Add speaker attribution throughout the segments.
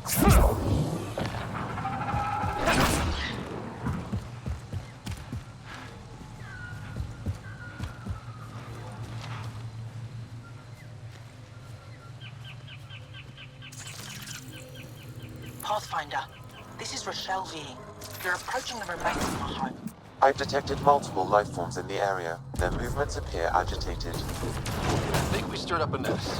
Speaker 1: Pathfinder, this is Rochelle V. You're approaching the remains of my home.
Speaker 2: I've detected multiple life forms in the area. Their movements appear agitated.
Speaker 3: I think we stirred up a mess.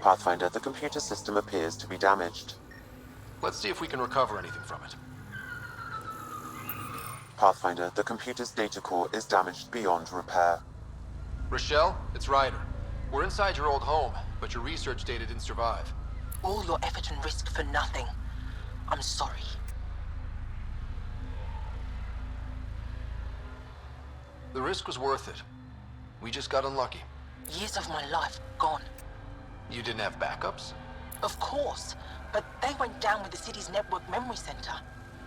Speaker 2: Pathfinder, the computer system appears to be damaged.
Speaker 3: Let's see if we can recover anything from it.
Speaker 2: Pathfinder, the computer's data core is damaged beyond repair.
Speaker 3: Rochelle, it's Ryder. We're inside your old home, but your research data didn't survive.
Speaker 1: All your effort and risk for nothing. I'm sorry.
Speaker 3: The risk was worth it. We just got unlucky.
Speaker 1: Years of my life gone.
Speaker 3: You didn't have backups?
Speaker 1: Of course, but they went down with the city's network memory center.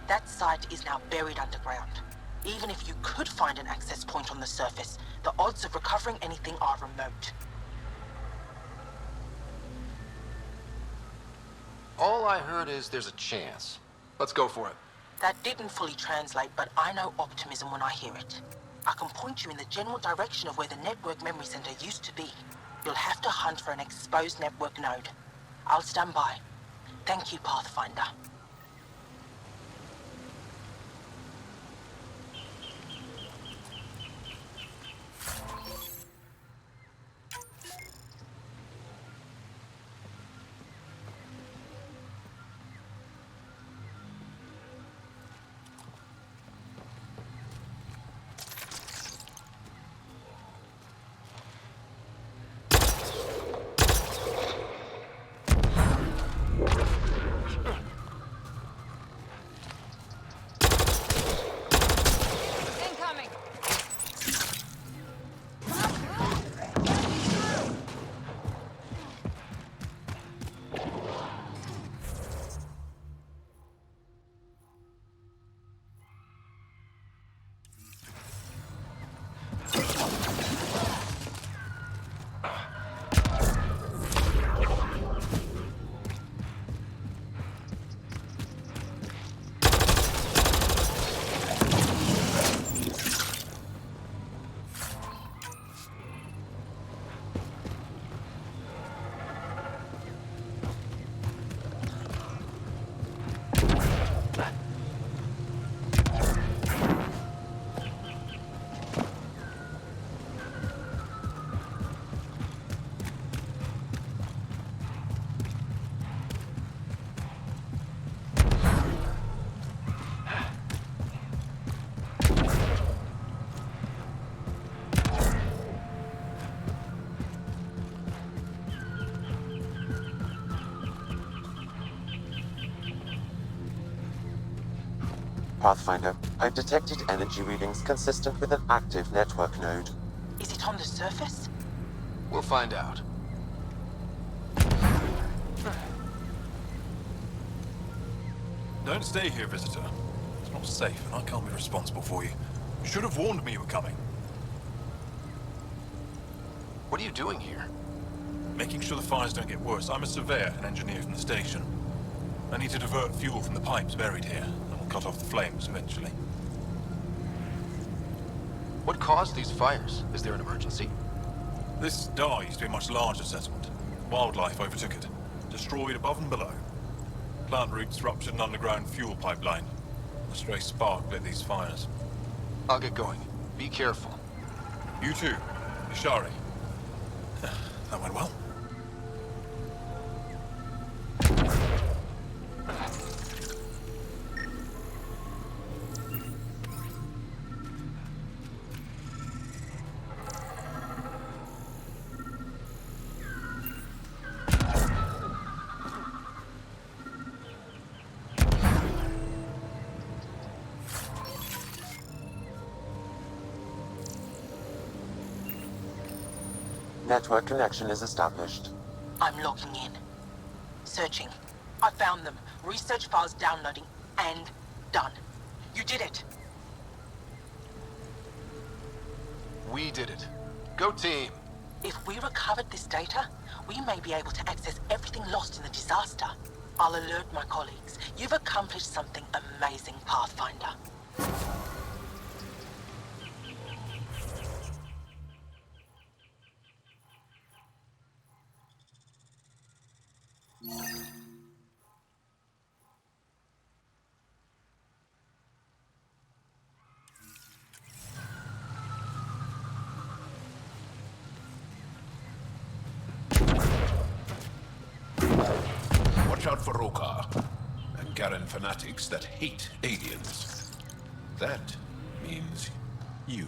Speaker 1: That site is now buried underground. Even if you could find an access point on the surface, the odds of recovering anything are remote.
Speaker 3: All I heard is there's a chance. Let's go for it.
Speaker 1: That didn't fully translate, but I know optimism when I hear it. I can point you in the general direction of where the network memory center used to be. You'll have to hunt for an exposed network node. I'll stand by. Thank you, Pathfinder.
Speaker 2: Pathfinder, I've detected energy readings consistent with an active network node.
Speaker 1: Is it on the surface?
Speaker 3: We'll find out.
Speaker 4: Don't stay here, visitor. It's not safe, and I can't be responsible for you. You should have warned me you were coming.
Speaker 3: What are you doing here?
Speaker 4: Making sure the fires don't get worse. I'm a surveyor and engineer from the station. I need to divert fuel from the pipes buried here, and we'll cut off the flames eventually.
Speaker 3: What caused these fires? Is there an emergency?
Speaker 4: This star used to be a much larger settlement. Wildlife overtook it, destroyed above and below. Plant roots ruptured an underground fuel pipeline. A stray spark lit these fires.
Speaker 3: I'll get going. Be careful.
Speaker 4: You too, Ishari. That went well.
Speaker 2: Network connection is established.
Speaker 1: I'm logging in. Searching. I found them. Research files downloading and done. You did it.
Speaker 3: We did it. Go team.
Speaker 1: If we recovered this data, we may be able to access everything lost in the disaster. I'll alert my colleagues. You've accomplished something amazing, Pathfinder.
Speaker 5: Watch out for Rokar and Garen fanatics that hate aliens. That means you.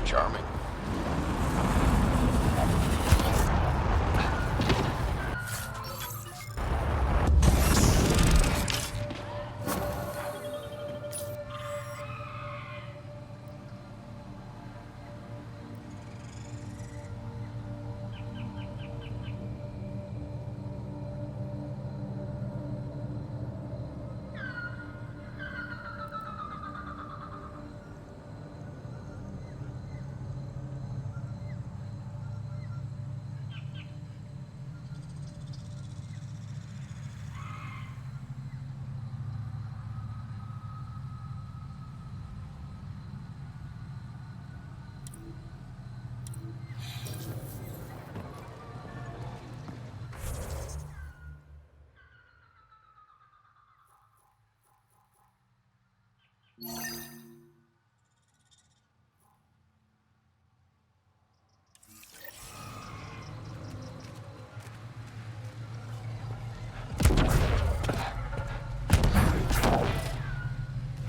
Speaker 3: Charming.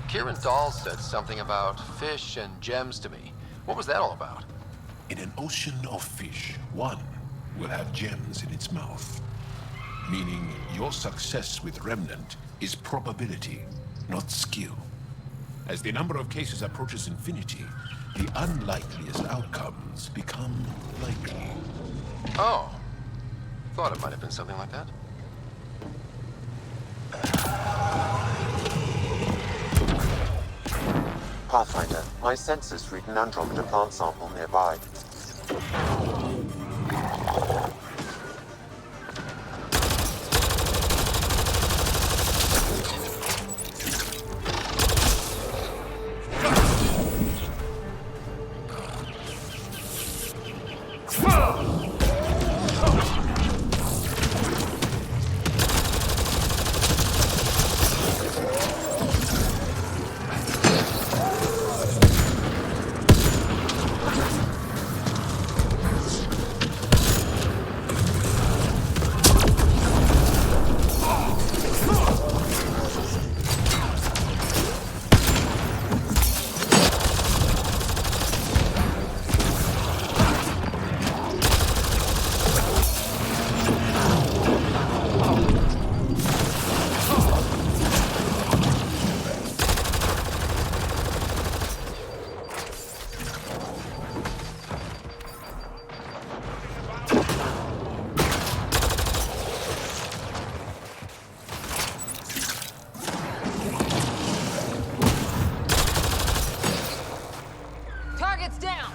Speaker 3: Kieran Dahl said something about fish and gems to me. What was that all about?
Speaker 5: In an ocean of fish, one will have gems in its mouth. Meaning your success with Remnant is probability, not skill. As the number of cases approaches infinity, the unlikeliest outcomes become likely.
Speaker 3: Oh. Thought it might have been something like that.
Speaker 2: Pathfinder, my sensors read an Andromeda plant sample nearby.
Speaker 6: Target's down!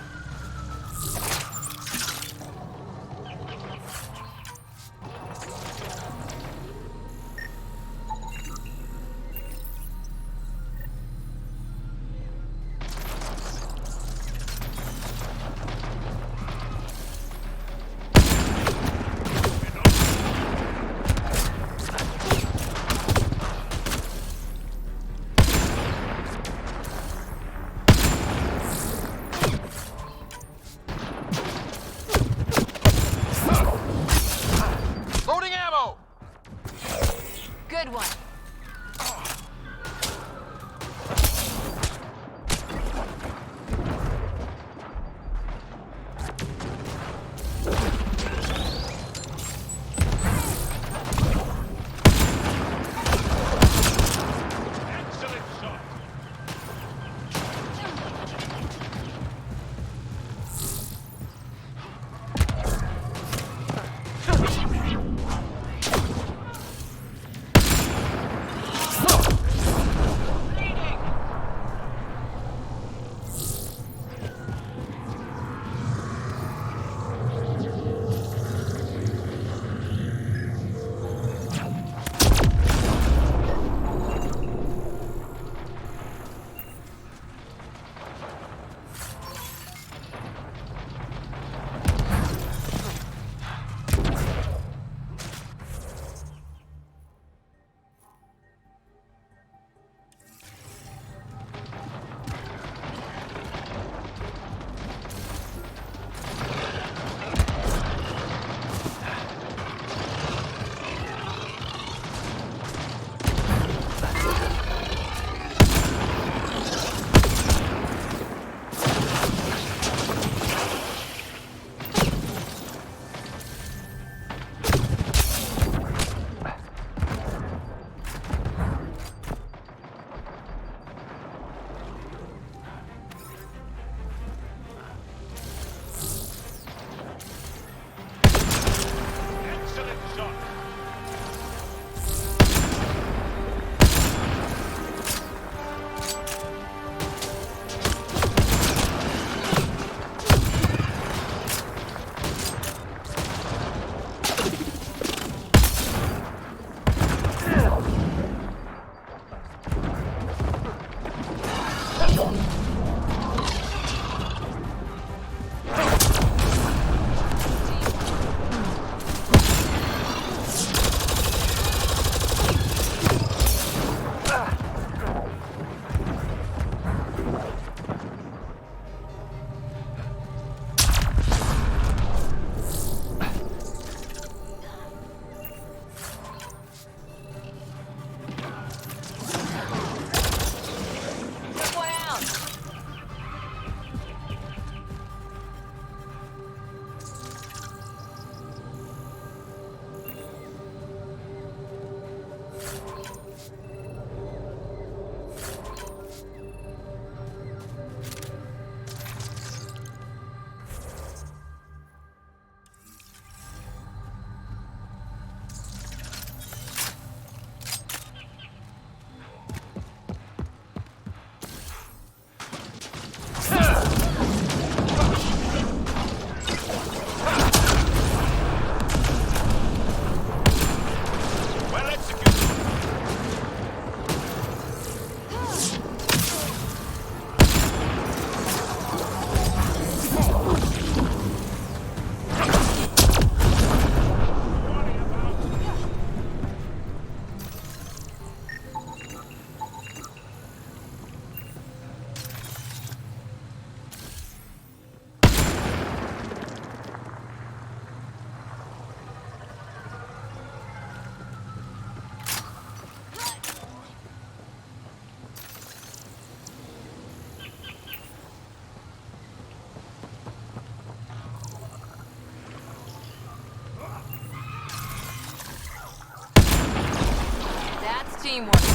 Speaker 6: Teamwork.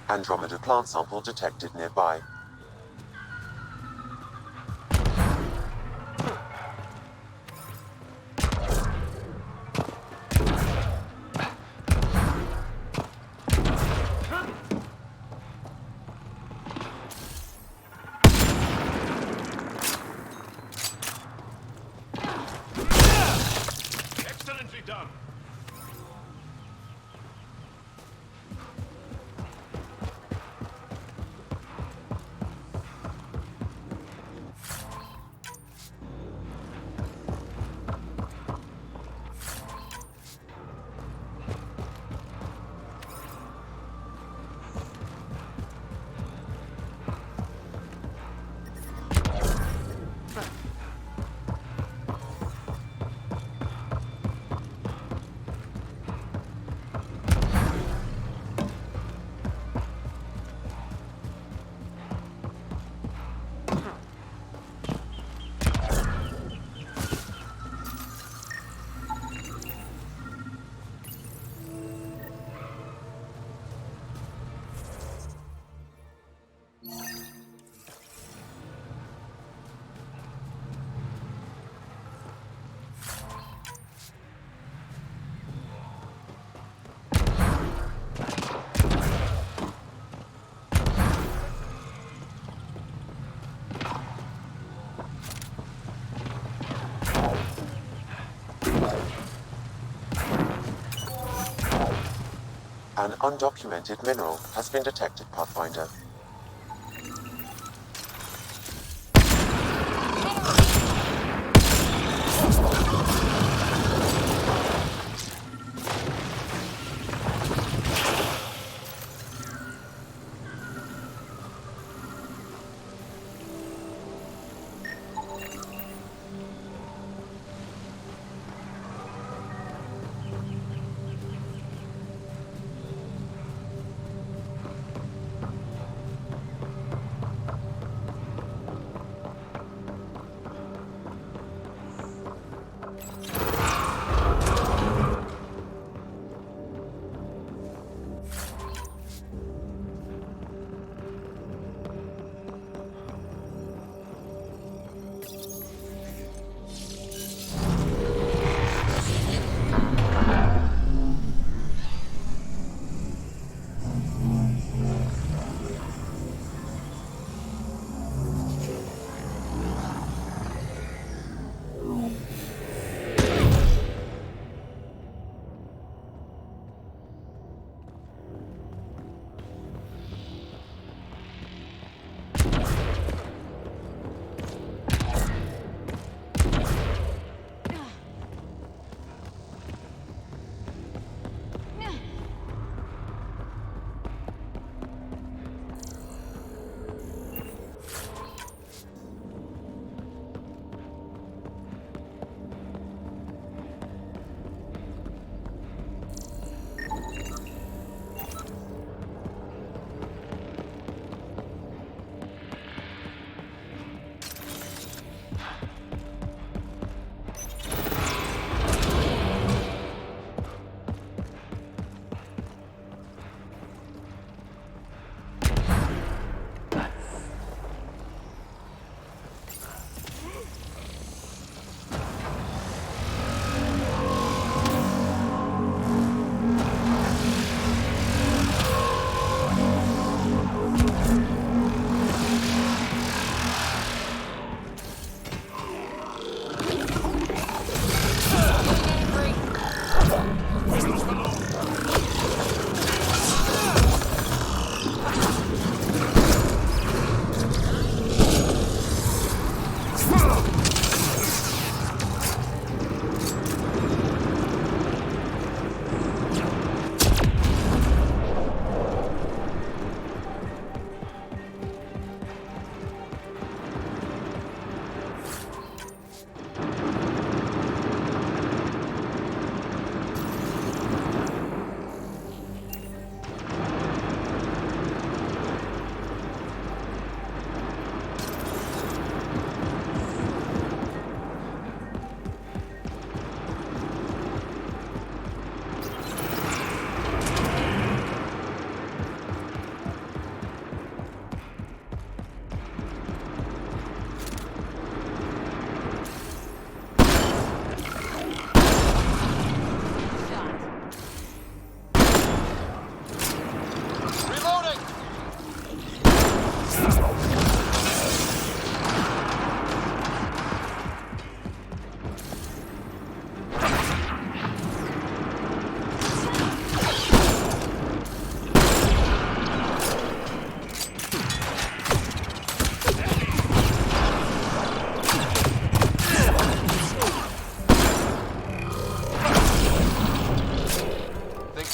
Speaker 2: Andromeda plant sample detected nearby.
Speaker 5: Excellently done.
Speaker 2: An undocumented mineral has been detected, Pathfinder.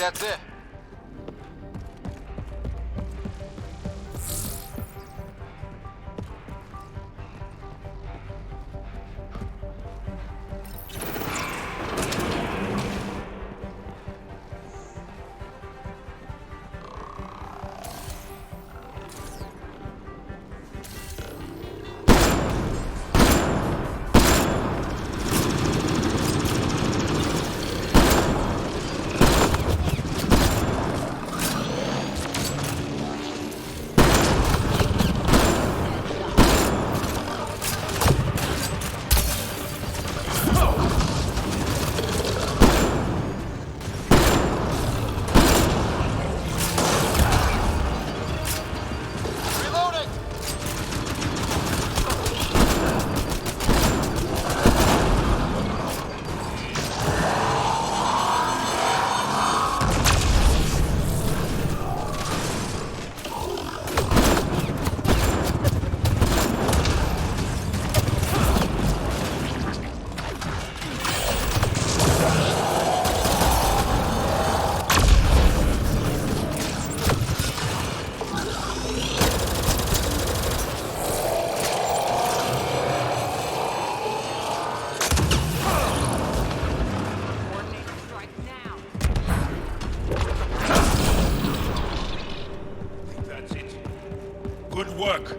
Speaker 3: That's it.
Speaker 5: Work.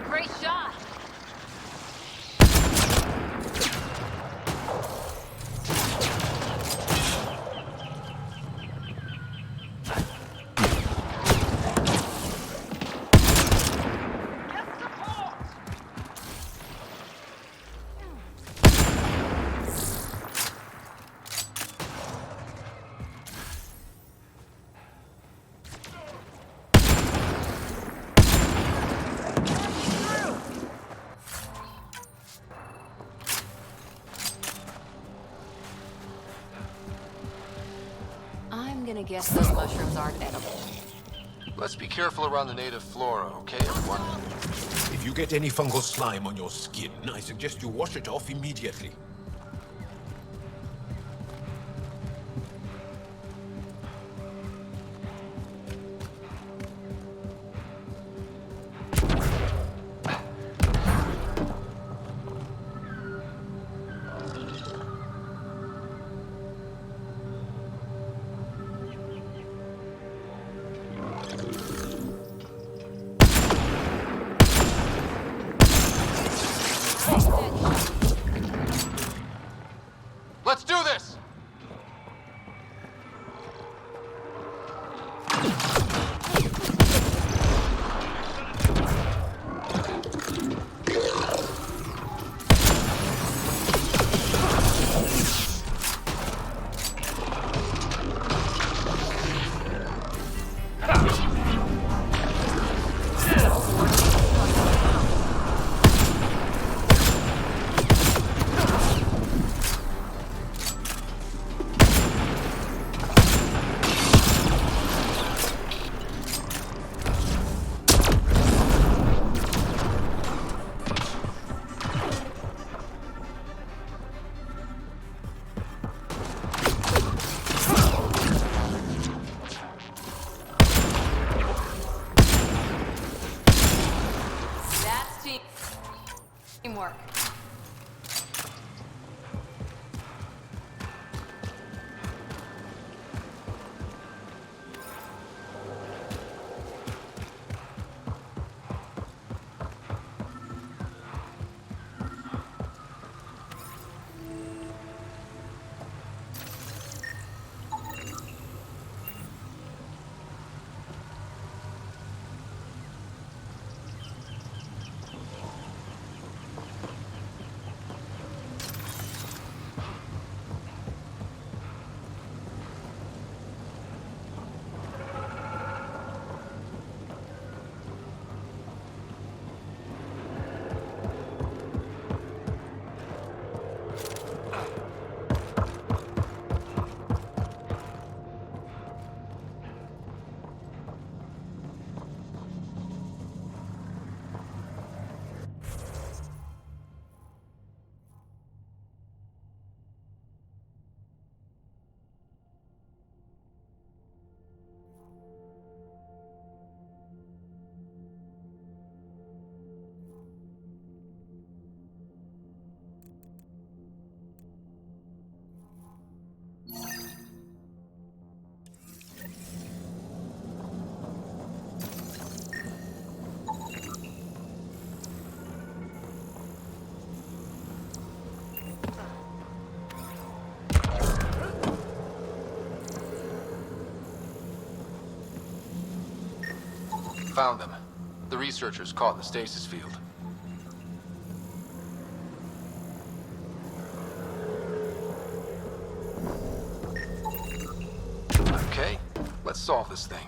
Speaker 6: Great shot! I'm gonna guess those mushrooms aren't edible.
Speaker 3: Let's be careful around the native flora, okay, everyone?
Speaker 5: If you get any fungal slime on your skin, I suggest you wash it off immediately.
Speaker 3: Let's do this!
Speaker 6: Teamwork.
Speaker 3: Found them. The researchers caught in the stasis field. Let's solve this thing.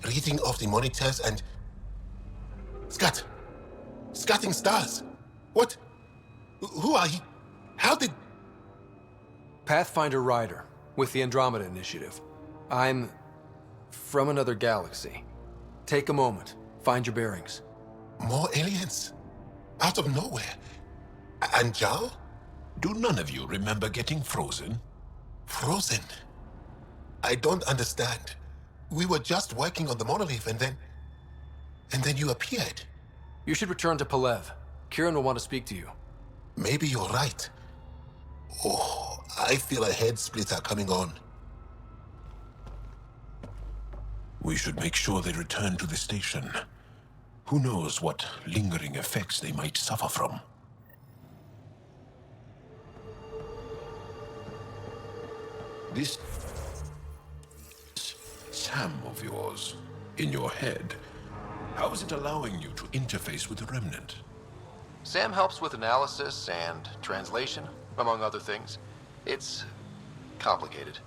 Speaker 5: Reading of the monitors and... Scatting stars. What? Who are you? How did...
Speaker 3: Pathfinder Ryder, with the Andromeda Initiative. I'm... from another galaxy. Take a moment. Find your bearings.
Speaker 5: More aliens? Out of nowhere? And Jal? Do none of you remember getting frozen? Frozen? I don't understand. We were just working on the monolith and then you appeared.
Speaker 3: You should return to Palev. Kieran will want to speak to you.
Speaker 5: Maybe you're right. Oh, I feel a head splitter coming on. We should make sure they return to the station. Who knows what lingering effects they might suffer from. This Sam of yours, in your head, how is it allowing you to interface with the Remnant?
Speaker 3: Sam helps with analysis and translation, among other things. It's complicated.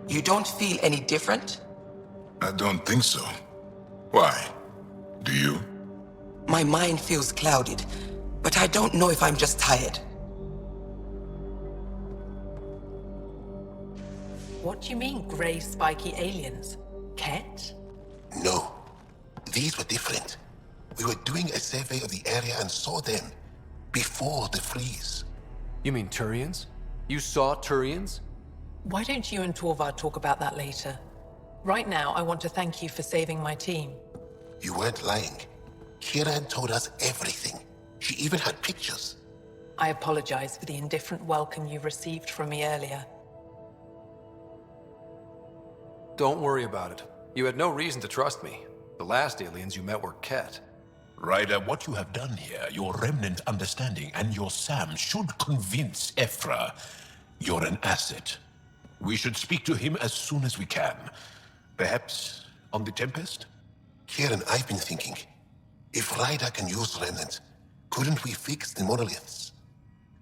Speaker 1: You don't feel any different?
Speaker 7: I don't think so. Why? Do you?
Speaker 1: My mind feels clouded, but I don't know if I'm just tired.
Speaker 8: What do you mean, grey spiky aliens? Kett?
Speaker 5: No, these were different. We were doing a survey of the area and saw them before the freeze.
Speaker 3: You mean Turians? You saw Turians?
Speaker 8: Why don't you and Torvar talk about that later? Right now, I want to thank you for saving my team.
Speaker 5: You weren't lying. Kieran told us everything. She even had pictures.
Speaker 8: I apologize for the indifferent welcome you received from me earlier.
Speaker 3: Don't worry about it. You had no reason to trust me. The last aliens you met were Kett.
Speaker 5: Ryder, what you have done here, your remnant understanding and your Sam should convince Ephra you're an asset. We should speak to him as soon as we can. Perhaps on the Tempest? Kieran, I've been thinking. If Ryder can use Remnant, couldn't we fix the monoliths?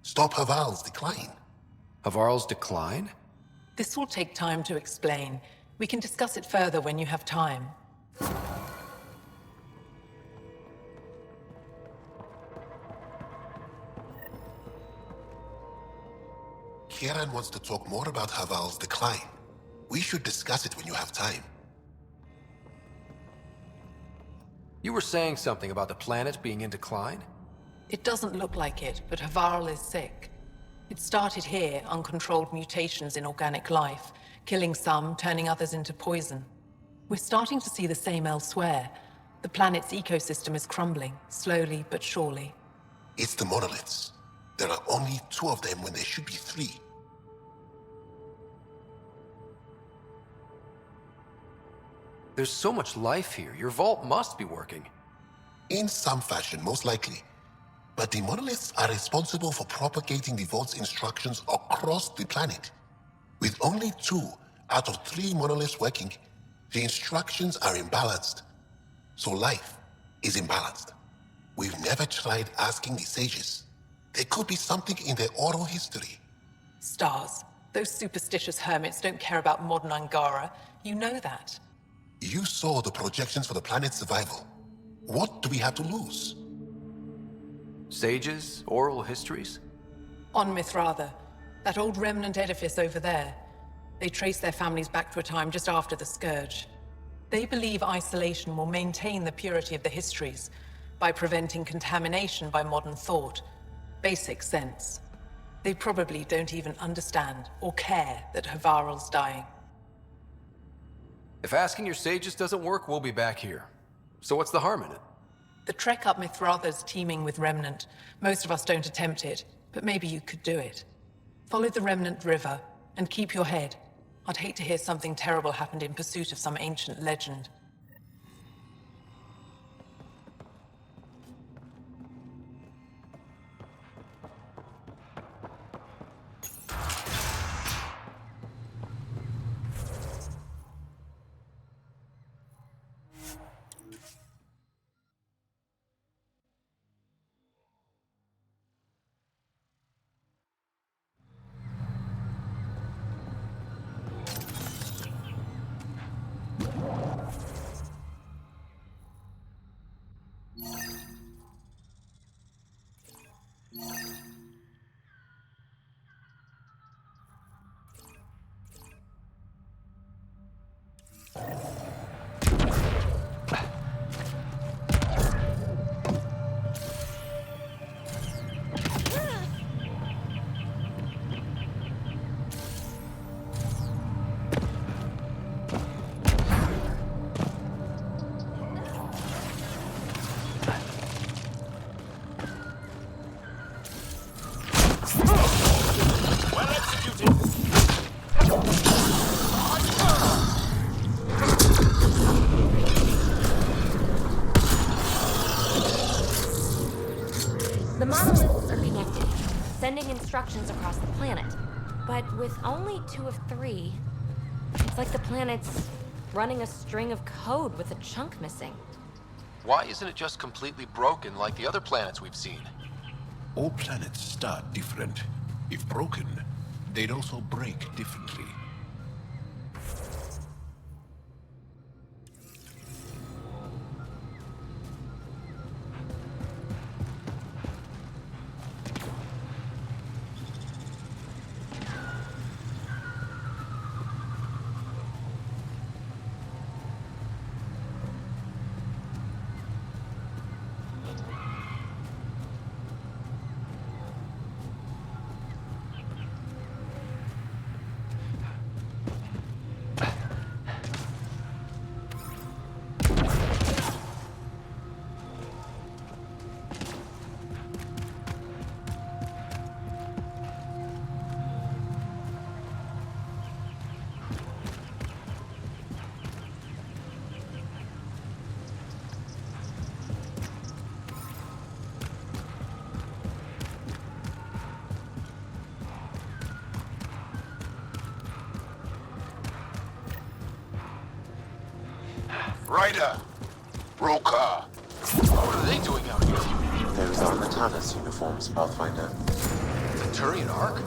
Speaker 5: Stop Haval's decline?
Speaker 3: Havarl's decline?
Speaker 8: This will take time to explain. We can discuss it further when you have time.
Speaker 5: Kieran wants to talk more about Haval's decline. We should discuss it when you have time.
Speaker 3: You were saying something about the planet being in decline?
Speaker 8: It doesn't look like it, but Havarl is sick. It started here, uncontrolled mutations in organic life, killing some, turning others into poison. We're starting to see the same elsewhere. The planet's ecosystem is crumbling, slowly but surely.
Speaker 5: It's the monoliths. There are only 2 of them when there should be 3.
Speaker 3: There's so much life here. Your vault must be working.
Speaker 5: In some fashion, most likely. But the monoliths are responsible for propagating the vault's instructions across the planet. With only 2 out of 3 monoliths working, the instructions are imbalanced. So life is imbalanced. We've never tried asking the sages. There could be something in their oral history.
Speaker 8: Stars. Those superstitious hermits don't care about modern Angara. You know that.
Speaker 5: You saw the projections for the planet's survival. What do we have to lose?
Speaker 3: Sages? Oral histories?
Speaker 8: On Mithratha, that old remnant edifice over there. They trace their families back to a time just after the Scourge. They believe isolation will maintain the purity of the histories by preventing contamination by modern thought. Basic sense. They probably don't even understand or care that Havarl's dying.
Speaker 3: If asking your sages doesn't work, we'll be back here. So what's the harm in it?
Speaker 8: The trek up Mithratha's teeming with Remnant. Most of us don't attempt it, but maybe you could do it. Follow the Remnant River, and keep your head. I'd hate to hear something terrible happened in pursuit of some ancient legend.
Speaker 9: monoliths are connected, sending instructions across the planet. But with only 2 of 3, it's like the planet's running a string of code with a chunk missing.
Speaker 3: Why isn't it just completely broken like the other planets we've seen?
Speaker 5: All planets start different. If broken, they'd also break differently.
Speaker 7: Ryder! Roka!
Speaker 3: What are they doing out here?
Speaker 2: Those are Natana's uniforms, Pathfinder.
Speaker 3: The Turian Ark?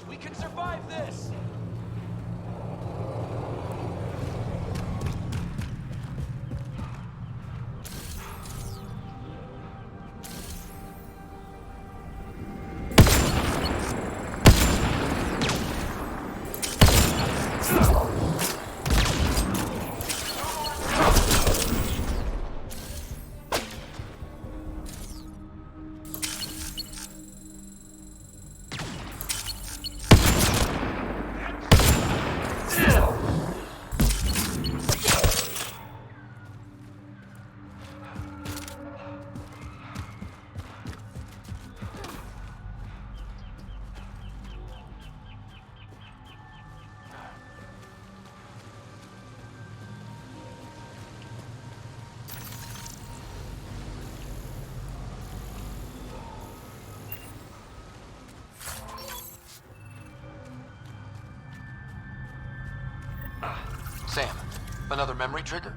Speaker 10: We can survive this!
Speaker 3: Sam, another memory trigger?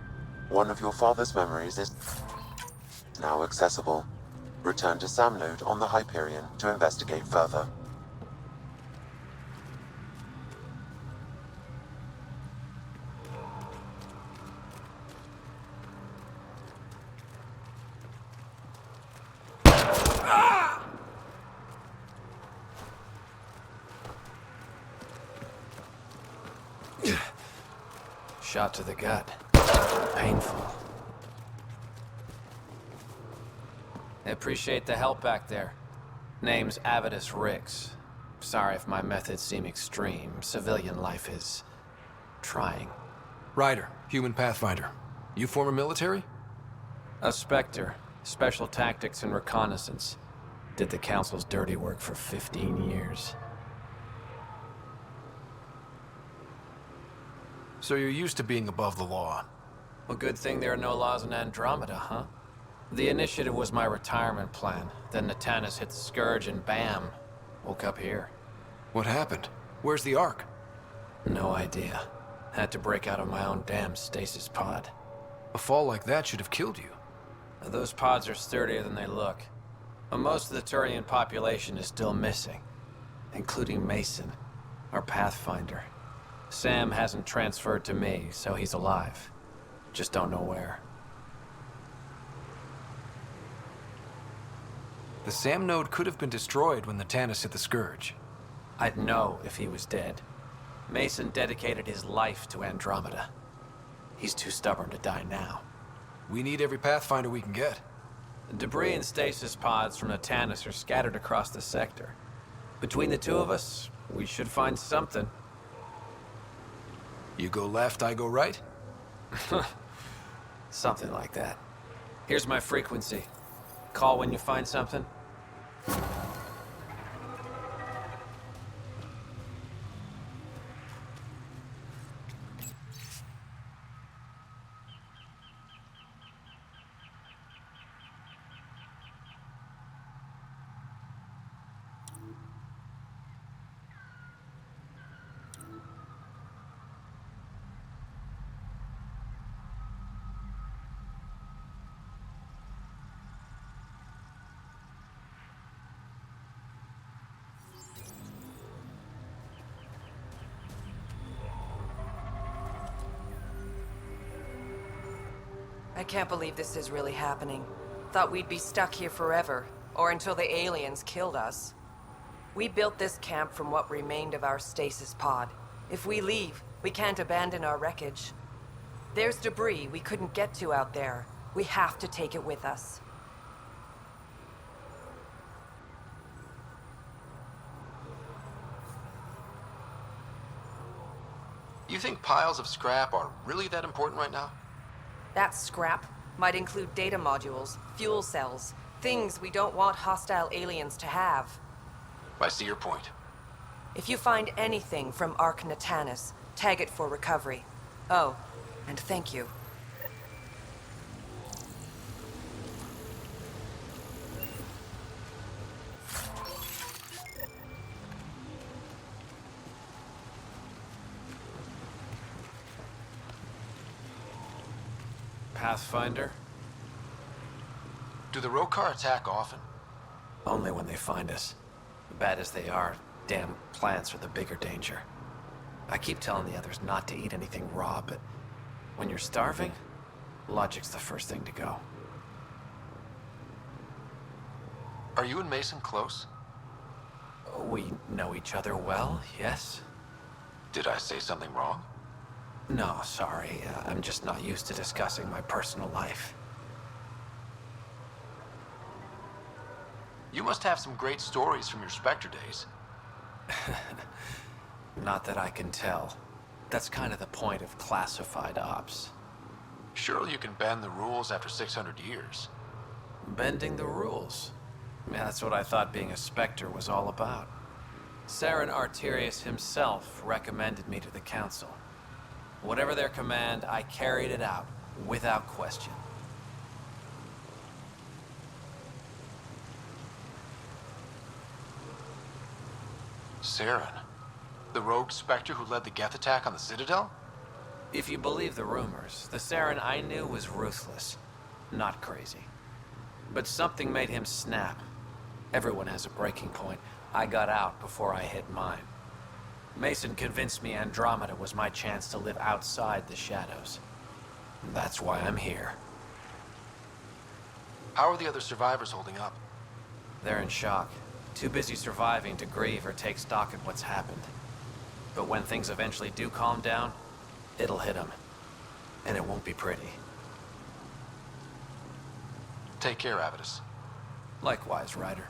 Speaker 2: One of your father's memories is now accessible. Return to Sam node on the Hyperion to investigate further.
Speaker 3: Shot to the gut. Painful.
Speaker 10: I appreciate the help back there. Name's Avidus Rix. Sorry if my methods seem extreme. Civilian life is trying.
Speaker 3: Ryder, human Pathfinder. You former military?
Speaker 10: A Spectre. Special tactics and reconnaissance. Did the Council's dirty work for 15 years.
Speaker 3: So you're used to being above the law.
Speaker 10: Well, good thing there are no laws in Andromeda, huh? The Initiative was my retirement plan. Then Natana's hit the Scourge and bam, woke up here.
Speaker 3: What happened? Where's the Ark?
Speaker 10: No idea. Had to break out of my own damn stasis pod.
Speaker 3: A fall like that should have killed you.
Speaker 10: Those pods are sturdier than they look. But most of the Turian population is still missing, including Mason, our Pathfinder. Sam hasn't transferred to me, so he's alive. Just don't know where.
Speaker 3: The SAM node could have been destroyed when the Tannis hit the Scourge.
Speaker 10: I'd know if he was dead. Mason dedicated his life to Andromeda. He's too stubborn to die now.
Speaker 3: We need every Pathfinder we can get.
Speaker 10: Debris and stasis pods from the Tannis are scattered across the sector. Between the two of us, we should find something.
Speaker 3: You go left, I go right?
Speaker 10: Something like that. Here's my frequency. Call when you find something.
Speaker 11: I can't believe this is really happening. Thought we'd be stuck here forever, or until the aliens killed us. We built this camp from what remained of our stasis pod. If we leave, we can't abandon our wreckage. There's debris we couldn't get to out there. We have to take it with us.
Speaker 12: You think piles of scrap are really that important right now?
Speaker 11: That scrap might include data modules, fuel cells, things we don't want hostile aliens to have.
Speaker 12: I see your point.
Speaker 11: If you find anything from Ark Natanis, tag it for recovery. Oh, and thank you.
Speaker 10: Pathfinder?
Speaker 12: Do the Rokar attack often?
Speaker 10: Only when they find us. Bad as they are, damn plants are the bigger danger. I keep telling the others not to eat anything raw, but when you're starving, logic's the first thing to go.
Speaker 12: Are you and Mason close?
Speaker 10: We know each other well, yes?
Speaker 12: Did I say something wrong?
Speaker 10: No, sorry. I'm just not used to discussing my personal life.
Speaker 12: You must have some great stories from your Spectre days.
Speaker 10: Not that I can tell. That's kind of the point of classified ops.
Speaker 12: Surely you can bend the rules after 600 years.
Speaker 10: Bending the rules? Yeah, that's what I thought being a Spectre was all about. Saren Arterius himself recommended me to the Council. Whatever their command, I carried it out, without question.
Speaker 12: Saren, the rogue Spectre who led the Geth attack on the Citadel?
Speaker 10: If you believe the rumors, the Saren I knew was ruthless, not crazy. But something made him snap. Everyone has a breaking point. I got out before I hit mine. Mason convinced me Andromeda was my chance to live outside the shadows. That's why I'm here.
Speaker 12: How are the other survivors holding up?
Speaker 10: They're in shock. Too busy surviving to grieve or take stock in what's happened. But when things eventually do calm down, it'll hit them. And it won't be pretty.
Speaker 12: Take care, Avidus.
Speaker 10: Likewise, Ryder.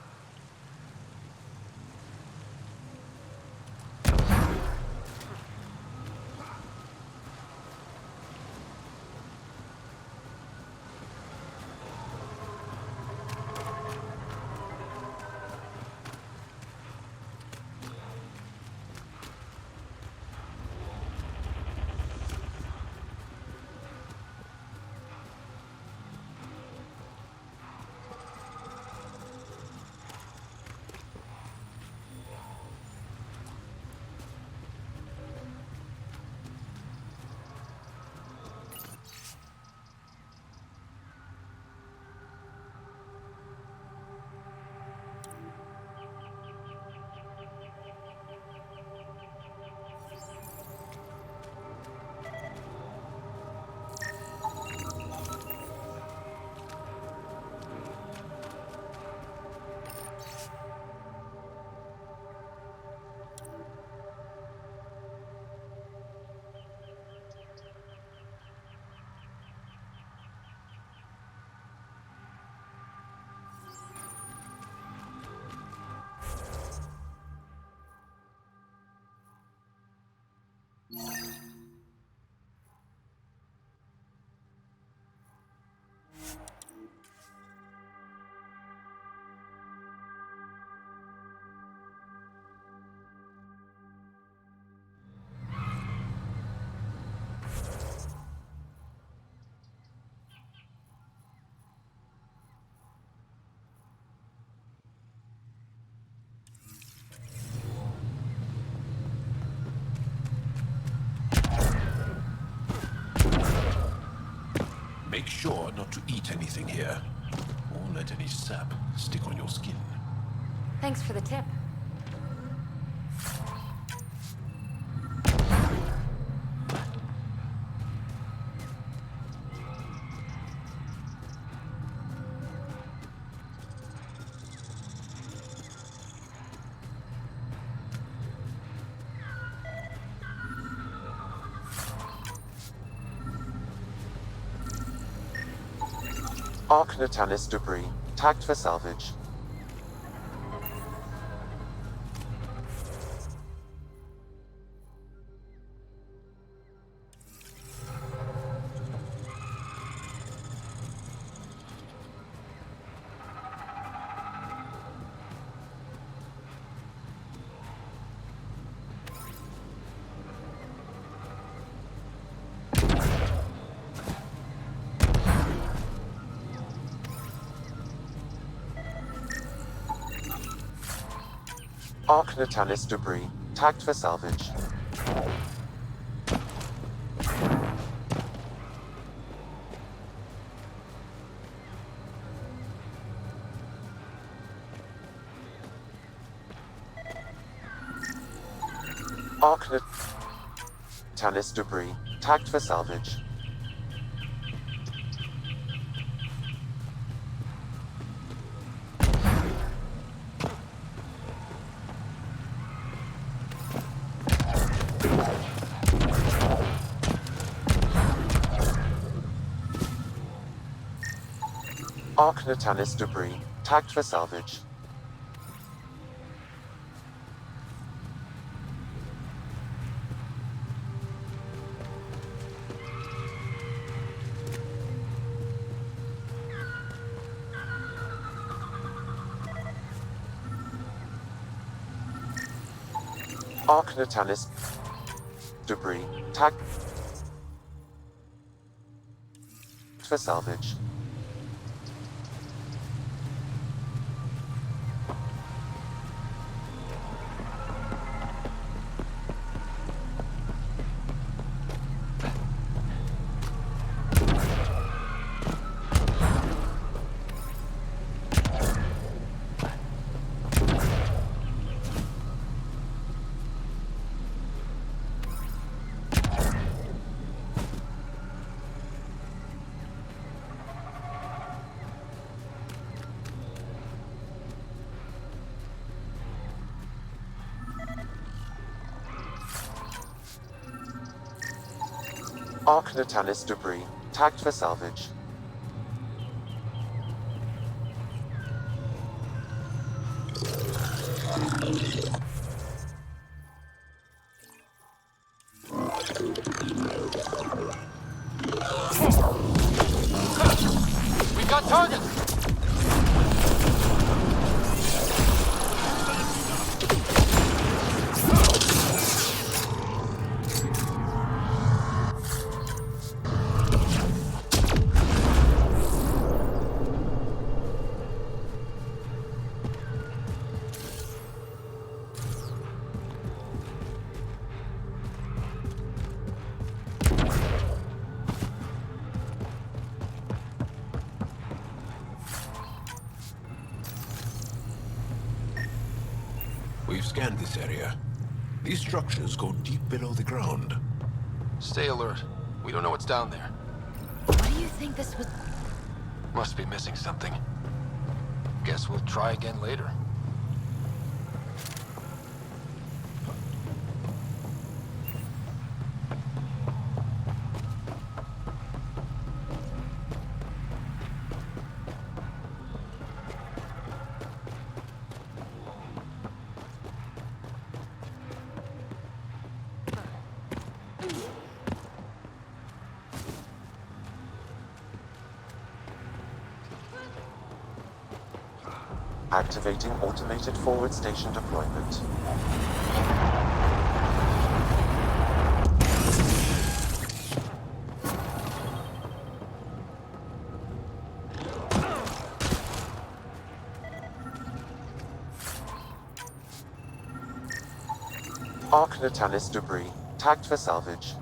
Speaker 5: let any sap stick on your skin.
Speaker 9: Thanks for the tip.
Speaker 2: Arc Natalis debris, tagged for salvage. Arc Natalis debris, tagged for salvage. Arc Natalis debris, tagged for salvage. Arc Natalis debris, tagged for salvage. Arc Natalis debris, tagged for salvage. Arc Natalis debris, tagged for salvage.
Speaker 12: We got targets!
Speaker 5: We've scanned this area. These structures go deep below the ground.
Speaker 12: Stay alert. We don't know what's down there.
Speaker 9: What do you think this was?
Speaker 12: Must be missing something. Guess we'll try again later.
Speaker 2: Activating automated forward station deployment. Arc Natalis debris, tagged for salvage.